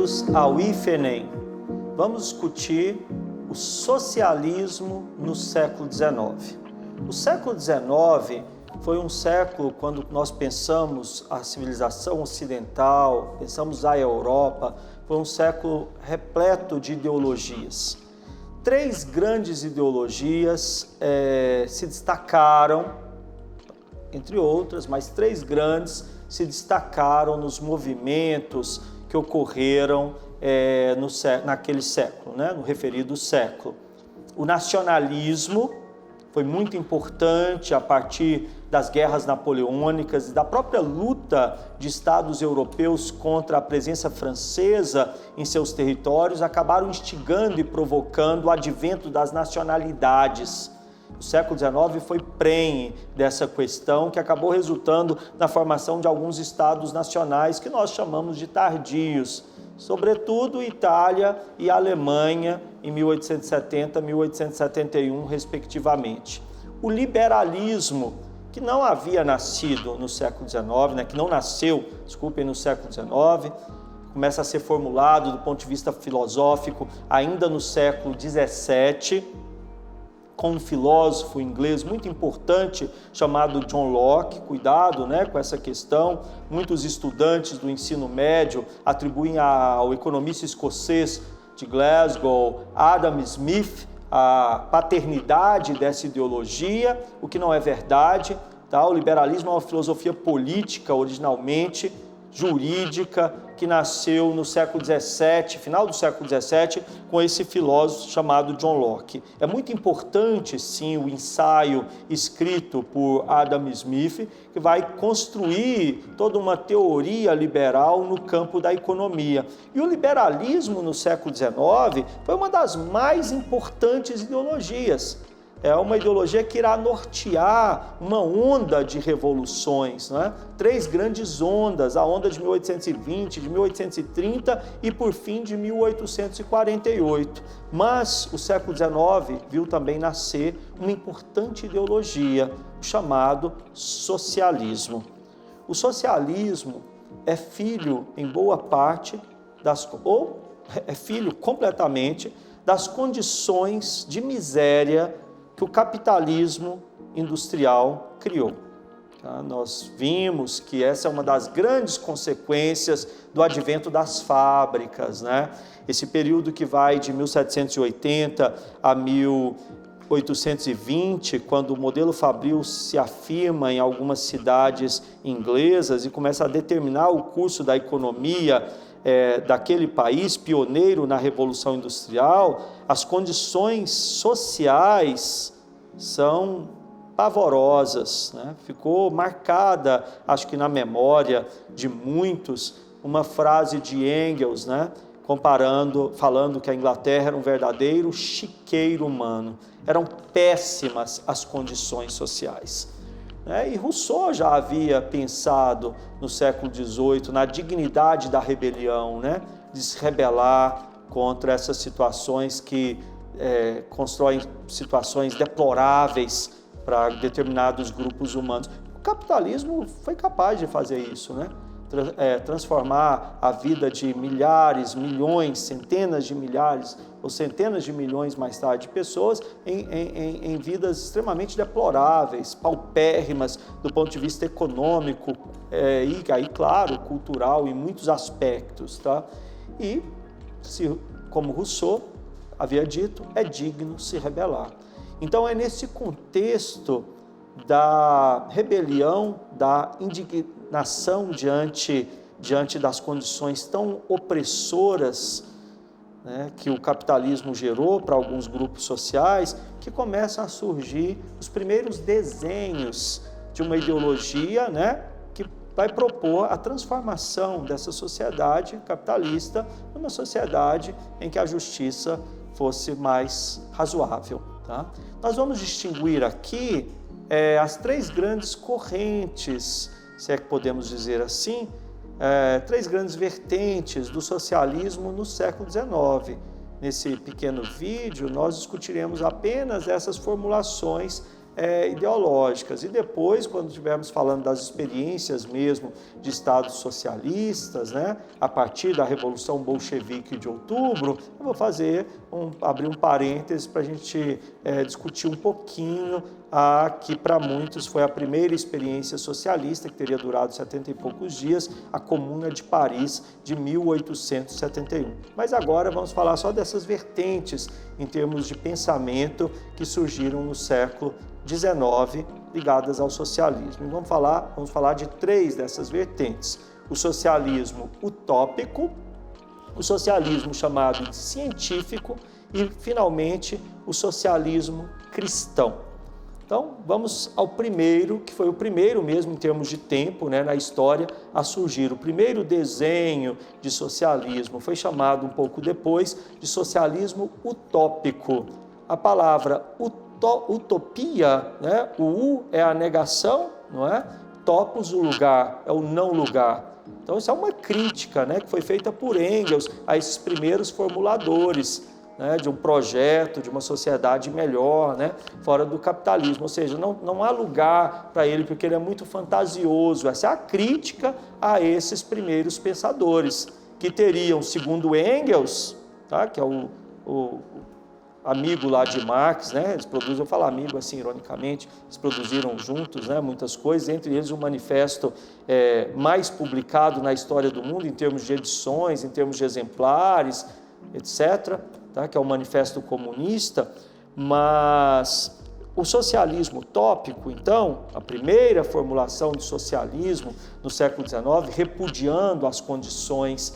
Bem-vindos ao IFENEM. Vamos discutir o socialismo no século XIX. O século XIX foi um século, quando nós pensamos a civilização ocidental, pensamos a Europa, foi um século repleto de ideologias. Três grandes ideologias se destacaram, entre outras, mas três grandes se destacaram nos movimentos que ocorreram naquele século, no referido século. O nacionalismo foi muito importante a partir das guerras napoleônicas e da própria luta de estados europeus contra a presença francesa em seus territórios, acabaram instigando e provocando o advento das nacionalidades. O século XIX foi prenhe dessa questão, que acabou resultando na formação de alguns estados nacionais que nós chamamos de tardios, sobretudo Itália e Alemanha em 1870 e 1871, respectivamente. O liberalismo, que não havia nascido no século XIX, que não nasceu, no século XIX, começa a ser formulado do ponto de vista filosófico ainda no século XVII, com um filósofo inglês muito importante chamado John Locke. Cuidado com essa questão. Muitos estudantes do ensino médio atribuem ao economista escocês de Glasgow, Adam Smith, a paternidade dessa ideologia, o que não é verdade. O liberalismo é uma filosofia política, originalmente jurídica, que nasceu no século XVII, final do século XVII, com esse filósofo chamado John Locke. É muito importante, sim, o ensaio escrito por Adam Smith, que vai construir toda uma teoria liberal no campo da economia. E o liberalismo no século XIX foi uma das mais importantes ideologias. É uma ideologia que irá nortear uma onda de revoluções, Três grandes ondas, a onda de 1820, de 1830 e, por fim, de 1848. Mas o século XIX viu também nascer uma importante ideologia, o chamado socialismo. O socialismo é filho, em boa parte, é filho completamente das condições de miséria que o capitalismo industrial criou. Nós vimos que essa é uma das grandes consequências do advento das fábricas, Esse período que vai de 1780 a 1820, quando o modelo fabril se afirma em algumas cidades inglesas e começa a determinar o curso da economia daquele país, pioneiro na Revolução Industrial, as condições sociais são pavorosas. Ficou marcada, acho que na memória de muitos, uma frase de Engels, falando que a Inglaterra era um verdadeiro chiqueiro humano. Eram péssimas as condições sociais. E Rousseau já havia pensado no século XVIII na dignidade da rebelião, de se rebelar contra essas situações que constroem situações deploráveis para determinados grupos humanos. O capitalismo foi capaz de fazer isso, transformar a vida de milhares, milhões, centenas de milhares ou centenas de milhões mais tarde de pessoas em vidas extremamente deploráveis, paupérrimas do ponto de vista econômico e aí, claro, cultural em muitos aspectos. E, como Rousseau havia dito, é digno se rebelar. Então é nesse contexto da rebelião, da indignação diante das condições tão opressoras que o capitalismo gerou para alguns grupos sociais, que começam a surgir os primeiros desenhos de uma ideologia que vai propor a transformação dessa sociedade capitalista numa sociedade em que a justiça fosse mais razoável. Nós vamos distinguir aqui as três grandes correntes, se é que podemos dizer assim, três grandes vertentes do socialismo no século XIX. Nesse pequeno vídeo, nós discutiremos apenas essas formulações ideológicas. E depois, quando estivermos falando das experiências mesmo de estados socialistas, né, a partir da Revolução Bolchevique de outubro, eu vou abrir um parênteses para a gente discutir um pouquinho que para muitos foi a primeira experiência socialista, que teria durado 70 e poucos dias, a Comuna de Paris de 1871. Mas agora vamos falar só dessas vertentes em termos de pensamento que surgiram no século XIX ligadas ao socialismo. E vamos falar de 3 dessas vertentes: o socialismo utópico, o socialismo chamado de científico e, finalmente, o socialismo cristão. Então, vamos ao primeiro, que foi o primeiro mesmo em termos de tempo, né, na história a surgir. O primeiro desenho de socialismo foi chamado um pouco depois de socialismo utópico. A palavra utopia, né, o U é a negação, não é? Topos, o lugar, é o não lugar. Então, isso é uma crítica, né, que foi feita por Engels a esses primeiros formuladores, né, de um projeto, de uma sociedade melhor, né, fora do capitalismo. Ou seja, não há lugar para ele, porque ele é muito fantasioso. Essa é a crítica a esses primeiros pensadores, que teriam, segundo Engels, tá, que é o amigo lá de Marx, né, eles produzem, eu falo amigo assim ironicamente, eles produziram juntos, né, muitas coisas, entre eles o manifesto mais publicado na história do mundo, em termos de edições, em termos de exemplares, etc., tá? Que é o Manifesto Comunista. Mas o socialismo utópico, então, a primeira formulação de socialismo no século XIX, repudiando as condições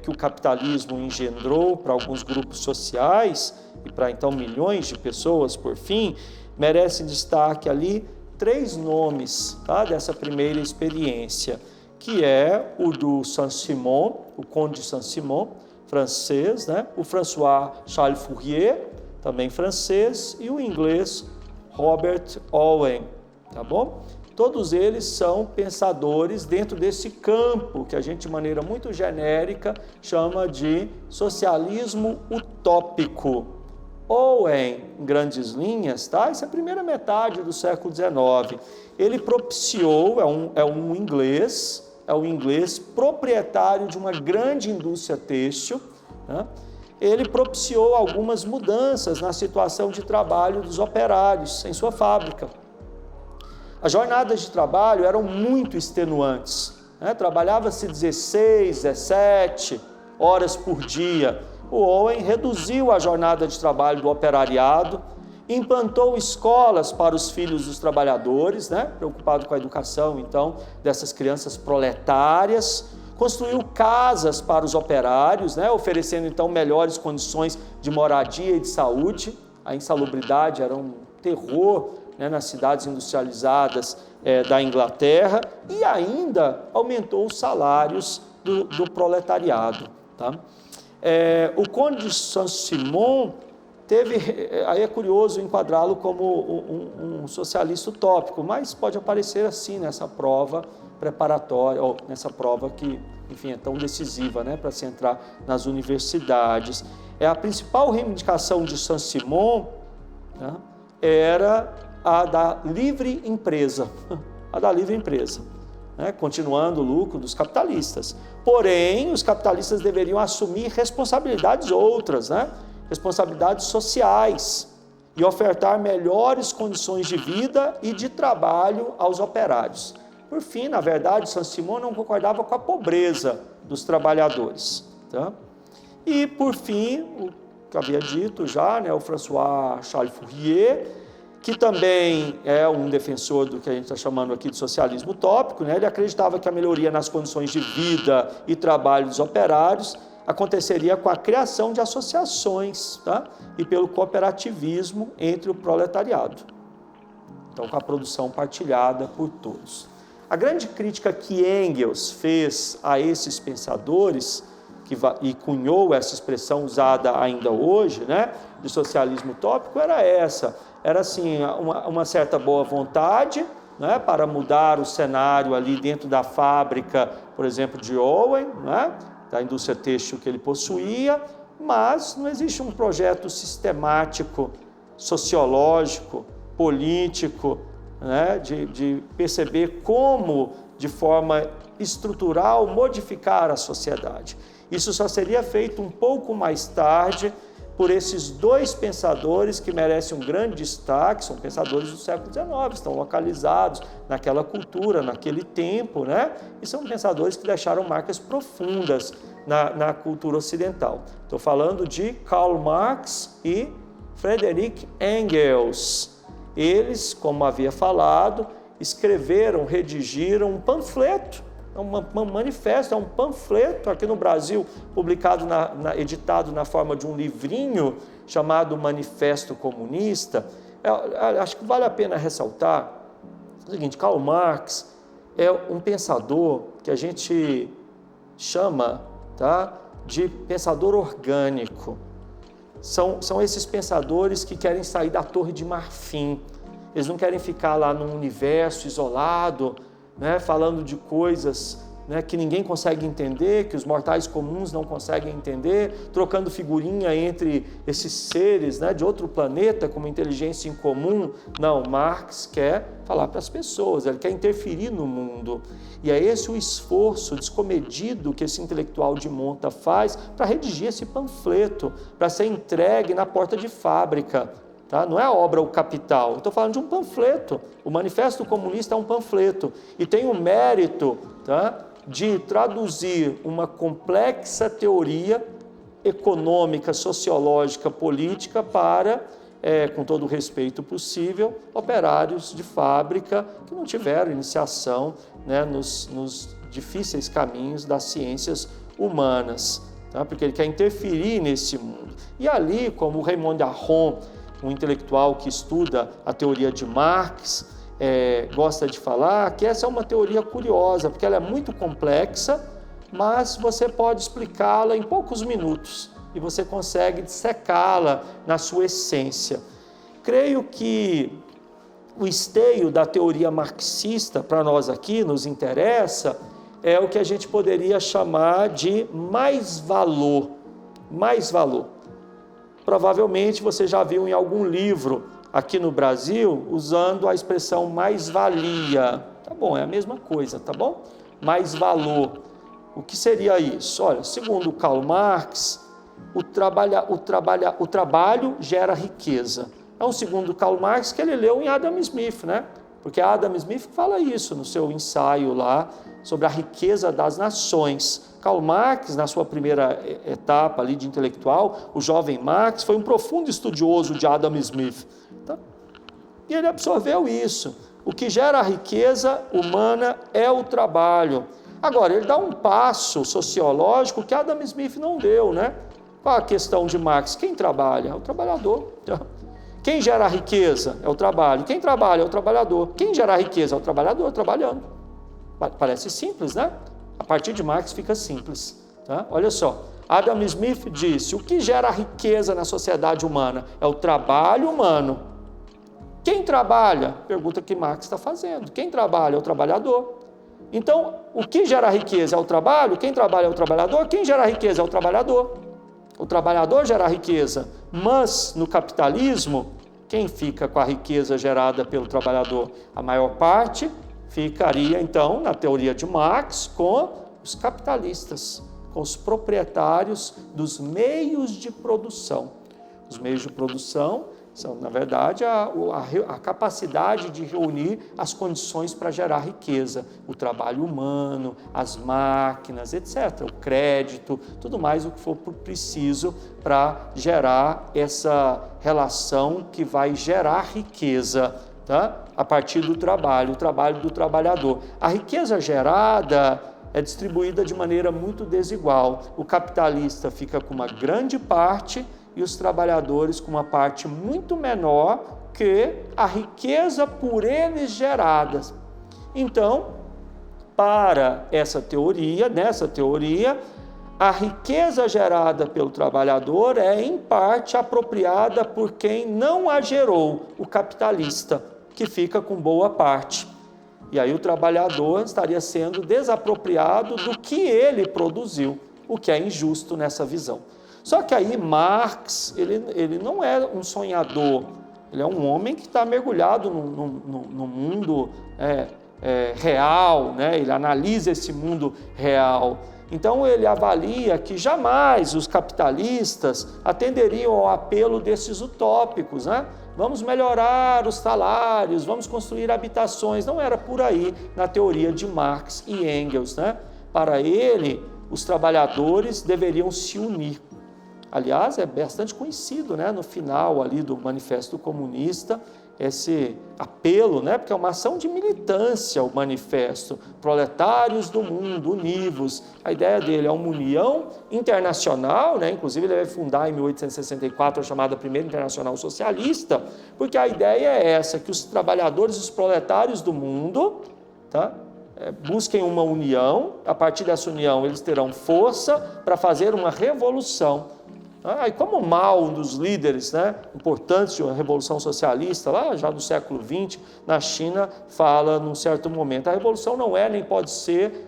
que o capitalismo engendrou para alguns grupos sociais e para, então, milhões de pessoas, por fim, merece destaque ali 3 nomes, tá, dessa primeira experiência, que é o do Saint-Simon, o Conde de Saint-Simon, francês, né? O François Charles Fourier, também francês, e o inglês Robert Owen, tá bom? Todos eles são pensadores dentro desse campo que a gente, de maneira muito genérica, chama de socialismo utópico. Owen, em grandes linhas, tá? Essa é a primeira metade do século XIX. Ele propiciou, é um inglês proprietário de uma grande indústria têxtil, né? Ele propiciou algumas mudanças na situação de trabalho dos operários em sua fábrica. As jornadas de trabalho eram muito extenuantes, né? Trabalhava-se 16, 17 horas por dia. O Owen reduziu a jornada de trabalho do operariado, implantou escolas para os filhos dos trabalhadores, né? Preocupado com a educação, então, dessas crianças proletárias, construiu casas para os operários, né? Oferecendo, então, melhores condições de moradia e de saúde. A insalubridade era um terror, né, nas cidades industrializadas da Inglaterra, e ainda aumentou os salários do proletariado, tá? O Conde de Saint-Simon aí é curioso enquadrá-lo como um socialista utópico, mas pode aparecer assim nessa prova preparatória, ou nessa prova que, enfim, é tão decisiva, né, para se entrar nas universidades. A principal reivindicação de Saint-Simon, né, era a da livre empresa, né, continuando o lucro dos capitalistas. Porém, os capitalistas deveriam assumir responsabilidades outras, né, responsabilidades sociais, e ofertar melhores condições de vida e de trabalho aos operários. Por fim, na verdade, Saint-Simon não concordava com a pobreza dos trabalhadores, tá? E, por fim, o que havia dito já, né, o François Charles Fourier, que também é um defensor do que a gente está chamando aqui de socialismo utópico, né? Ele acreditava que a melhoria nas condições de vida e trabalho dos operários aconteceria com a criação de associações, tá? E pelo cooperativismo entre o proletariado. Então, com a produção partilhada por todos. A grande crítica que Engels fez a esses pensadores, e cunhou essa expressão usada ainda hoje, né, de socialismo utópico, era essa. Era, assim, uma certa boa vontade, né, para mudar o cenário ali dentro da fábrica, por exemplo, de Owen, né, da indústria têxtil que ele possuía, mas não existe um projeto sistemático, sociológico, político, né, de perceber como, de forma estrutural, modificar a sociedade. Isso só seria feito um pouco mais tarde por esses dois pensadores que merecem um grande destaque, são pensadores do século XIX, estão localizados naquela cultura, naquele tempo, né? E são pensadores que deixaram marcas profundas na cultura ocidental. Estou falando de Karl Marx e Friedrich Engels. Eles, como havia falado, escreveram, redigiram um panfleto, um manifesto, é um panfleto aqui no Brasil, publicado, editado na forma de um livrinho chamado Manifesto Comunista. Acho que vale a pena ressaltar o seguinte: Karl Marx é um pensador que a gente chama, tá, de pensador orgânico. São esses pensadores que querem sair da Torre de Marfim. Eles não querem ficar lá num universo isolado, né, falando de coisas, né, que ninguém consegue entender, que os mortais comuns não conseguem entender, trocando figurinha entre esses seres, né, de outro planeta com uma inteligência incomum. Não, Marx quer falar para as pessoas, ele quer interferir no mundo. E é esse o esforço descomedido que esse intelectual de monta faz para redigir esse panfleto, para ser entregue na porta de fábrica. Tá? Não é a obra O Capital, estou falando de um panfleto. O Manifesto Comunista é um panfleto e tem o mérito, tá, de traduzir uma complexa teoria econômica, sociológica, política para, com todo o respeito possível, operários de fábrica que não tiveram iniciação, né, nos difíceis caminhos das ciências humanas, tá? Porque ele quer interferir nesse mundo. E ali, como o Raymond Aron, um intelectual que estuda a teoria de Marx, gosta de falar que essa é uma teoria curiosa, porque ela é muito complexa, mas você pode explicá-la em poucos minutos e você consegue dissecá-la na sua essência. Creio que o esteio da teoria marxista, para nós aqui, nos interessa, é o que a gente poderia chamar de mais-valor. Mais-valor. Provavelmente você já viu em algum livro aqui no Brasil usando a expressão mais-valia. Tá bom, é a mesma coisa, tá bom? Mais-valor. O que seria isso? Olha, segundo Karl Marx, o trabalho gera riqueza. É um segundo Karl Marx que ele leu em Adam Smith, né? Porque Adam Smith fala isso no seu ensaio lá sobre a riqueza das nações. Karl Marx, na sua primeira etapa ali de intelectual, o jovem Marx, foi um profundo estudioso de Adam Smith. Tá? E ele absorveu isso. O que gera a riqueza humana é o trabalho. Agora, ele dá um passo sociológico que Adam Smith não deu, né? Qual a questão de Marx? Quem trabalha? É o trabalhador. Quem gera a riqueza? É o trabalho. Quem trabalha? É o trabalhador. Quem gera a riqueza? É o trabalhador trabalhando. Parece simples, né? A partir de Marx fica simples. Tá? Olha só, Adam Smith disse: o que gera a riqueza na sociedade humana é o trabalho humano. Quem trabalha? Pergunta que Marx está fazendo. Quem trabalha é o trabalhador. Então, o que gera a riqueza é o trabalho? Quem trabalha é o trabalhador? Quem gera a riqueza é o trabalhador. O trabalhador gera a riqueza, mas no capitalismo, quem fica com a riqueza gerada pelo trabalhador? A maior parte ficaria, então, na teoria de Marx, com os capitalistas, com os proprietários dos meios de produção. Os meios de produção são, na verdade, a capacidade de reunir as condições para gerar riqueza, o trabalho humano, as máquinas, etc., o crédito, tudo mais o que for preciso para gerar essa relação que vai gerar riqueza, tá? A partir do trabalho, o trabalho do trabalhador. A riqueza gerada é distribuída de maneira muito desigual. O capitalista fica com uma grande parte e os trabalhadores com uma parte muito menor que a riqueza por eles gerada. Então, para essa teoria, nessa teoria, a riqueza gerada pelo trabalhador é, em parte, apropriada por quem não a gerou, o capitalista, que fica com boa parte. E aí o trabalhador estaria sendo desapropriado do que ele produziu, o que é injusto nessa visão. Só que aí Marx, ele não é um sonhador, Ele é um homem que está mergulhado no mundo real, né? Ele analisa esse mundo real. Então ele avalia que jamais os capitalistas atenderiam ao apelo desses utópicos, né? Vamos melhorar os salários, vamos construir habitações. Não era por aí na teoria de Marx e Engels, né? Para ele, os trabalhadores deveriam se unir. Aliás, é bastante conhecido, né? No final ali do Manifesto Comunista, esse apelo, né? Porque é uma ação de militância o manifesto, proletários do mundo, univos. A ideia dele é uma união internacional, né? Inclusive ele vai fundar em 1864 a chamada Primeira Internacional Socialista, porque a ideia é essa, que os trabalhadores e os proletários do mundo, tá? Busquem uma união, a partir dessa união eles terão força para fazer uma revolução. E como Mao, um dos líderes, né, importantes de uma revolução socialista, lá já do século XX, na China, fala num certo momento, a revolução não é nem pode ser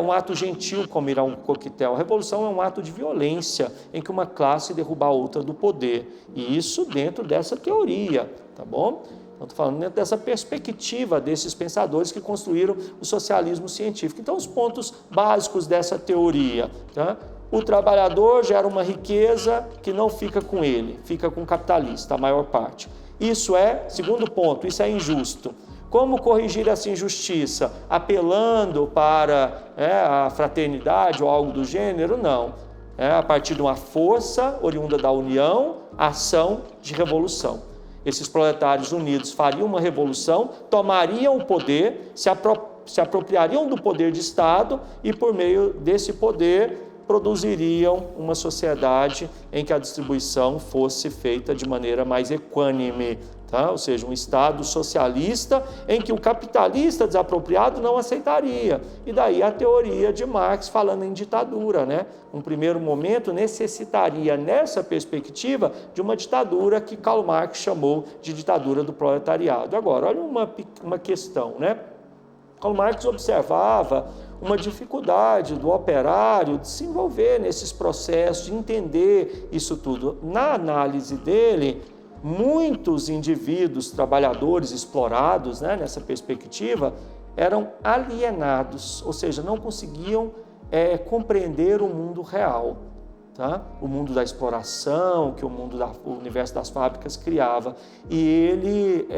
um ato gentil como ir a um coquetel, a revolução é um ato de violência, em que uma classe derruba a outra do poder, e isso dentro dessa teoria, tá bom? Então, estou falando dentro dessa perspectiva desses pensadores que construíram o socialismo científico. Então, os pontos básicos dessa teoria, tá? O trabalhador gera uma riqueza que não fica com ele, fica com o capitalista, a maior parte. Isso segundo ponto, isso é injusto. Como corrigir essa injustiça? Apelando para a fraternidade ou algo do gênero? Não. A partir de uma força oriunda da união, ação de revolução. Esses proletários unidos fariam uma revolução, tomariam o poder, se apropriariam do poder de Estado e, por meio desse poder, produziriam uma sociedade em que a distribuição fosse feita de maneira mais equânime, tá? Ou seja, um Estado socialista em que o capitalista desapropriado não aceitaria. E daí a teoria de Marx falando em ditadura, né? Um primeiro momento necessitaria, nessa perspectiva, de uma ditadura que Karl Marx chamou de ditadura do proletariado. Agora, olha uma questão, né? Karl Marx observava uma dificuldade do operário de se envolver nesses processos, de entender isso tudo. Na análise dele, muitos indivíduos, trabalhadores explorados, né, nessa perspectiva, eram alienados, ou seja, não conseguiam compreender o mundo real, tá? O mundo da exploração, que o universo das fábricas criava. E ele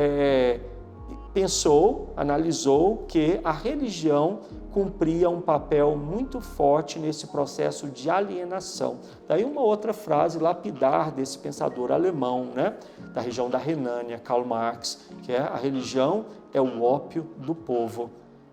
pensou, analisou que a religião cumpria um papel muito forte nesse processo de alienação. Daí uma outra frase lapidar desse pensador alemão, né, da região da Renânia, Karl Marx, que a religião é o ópio do povo.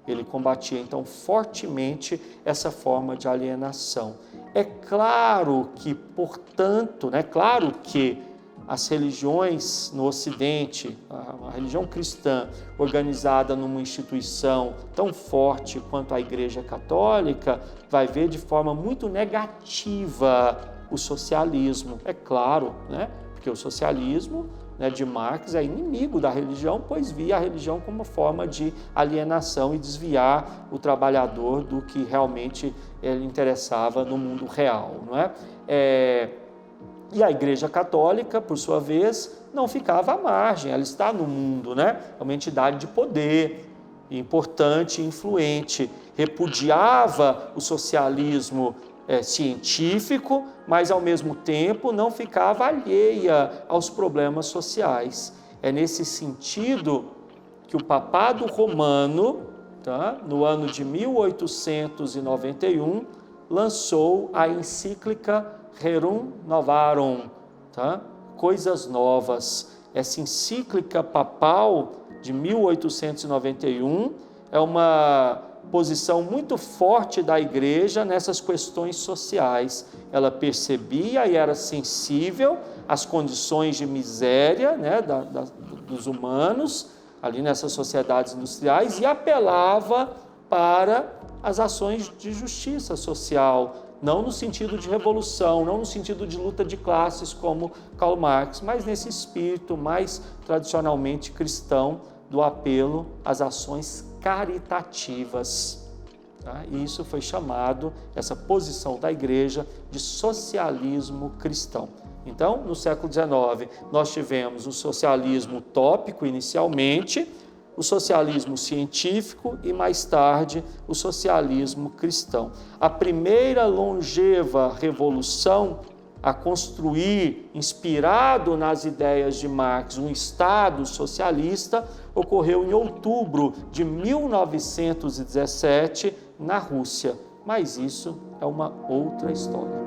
Ele combatia, então, fortemente essa forma de alienação. É claro que, portanto, claro que as religiões no Ocidente, a religião cristã organizada numa instituição tão forte quanto a Igreja Católica, vai ver de forma muito negativa o socialismo. É claro, né? Porque o socialismo, né, de Marx é inimigo da religião, pois via a religião como uma forma de alienação e desviar o trabalhador do que realmente ele interessava no mundo real, não é? E a Igreja Católica, por sua vez, não ficava à margem, ela está no mundo, né? É uma entidade de poder, importante e influente. Repudiava o socialismo científico, mas ao mesmo tempo não ficava alheia aos problemas sociais. É nesse sentido que o Papado Romano, tá, no ano de 1891, lançou a encíclica Rerum Novarum, tá? Coisas Novas. Essa encíclica papal de 1891 é uma posição muito forte da Igreja nessas questões sociais. Ela percebia e era sensível às condições de miséria, né, dos humanos, ali nessas sociedades industriais, e apelava para as ações de justiça social, não no sentido de revolução, não no sentido de luta de classes como Karl Marx, mas nesse espírito mais tradicionalmente cristão do apelo às ações caritativas. Tá? E isso foi chamado, essa posição da Igreja, de socialismo cristão. Então, no século XIX, nós tivemos o socialismo utópico inicialmente, o socialismo científico e, mais tarde, o socialismo cristão. A primeira longeva revolução a construir, inspirado nas ideias de Marx, um Estado socialista, ocorreu em outubro de 1917, na Rússia. Mas isso é uma outra história.